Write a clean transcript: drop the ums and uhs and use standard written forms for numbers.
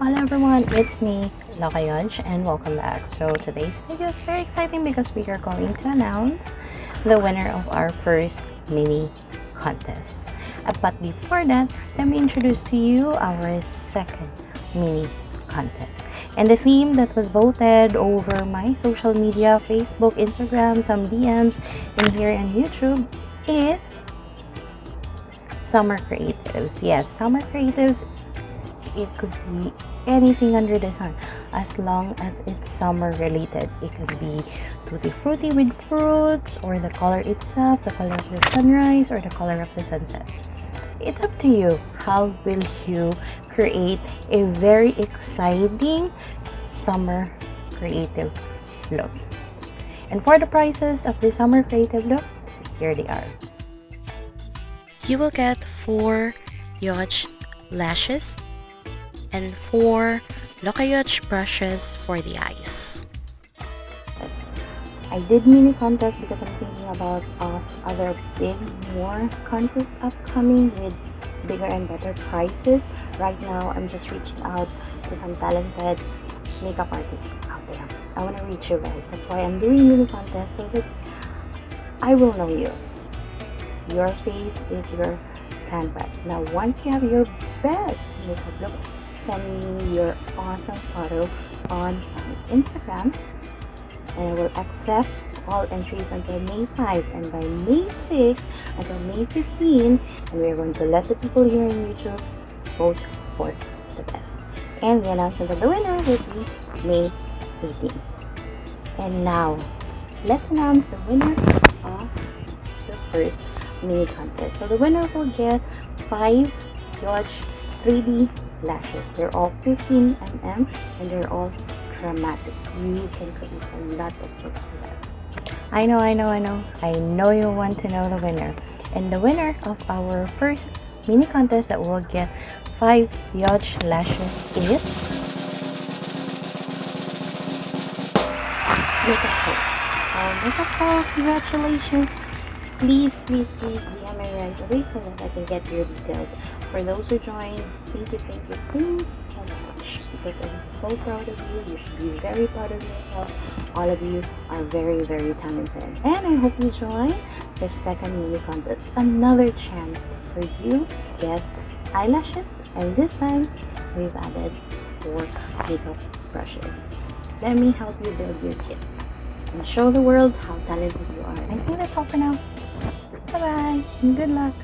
Hello everyone, it's me, Locayoj, and welcome back. So today's video is very exciting because we are going to announce the winner of our first mini contest. But before that, let me introduce to you our second mini contest. And the theme that was voted over my social media, Facebook, Instagram, some DMs, and here on YouTube is summer creatives. Yes, summer creatives. It could be anything under the sun as long as it's summer related. It could be tutti frutti with fruits, or the color itself, the color of the sunrise, or the color of the sunset. It's up to you. How will you create a very exciting summer creative look? And for the prizes of the summer creative look, here they are. You will get 4 Yoj lashes and 4 locayoj brushes for the eyes. Yes, I did mini contest because I'm thinking about other big more contests upcoming with bigger and better prices. Right now, I'm just reaching out to some talented makeup artists out there. I want to reach you guys. That's why I'm doing mini contests so that I will know you. Your face is your canvas. Now, once you have your best makeup look, send me your awesome photo on my Instagram, and I will accept all entries until May 5, and by May 6 until May 15, and we're going to let the people here in YouTube vote for the best. And the announcement of the winner will be May 18. And now, let's announce the winner of the first mini contest. So the winner will get 5 Yoj 3D lashes. They're all 15 mm and they're all dramatic. You can create a lot of looks for that. I know you want to know the winner. And the winner of our first mini contest that will get 5 Yoj lashes is Loca. Congratulations. Please DM me right away so that I can get your details. For those who joined, thank you so much, because I'm so proud of you. You should be very proud of yourself. All of you are very talented, and I hope you join the second mini contest. Another chance for you to get eyelashes, and this time we've added 4 makeup brushes. Let me help you build your kit and show the world how talented you are. I think that's all for now. Bye bye and good luck.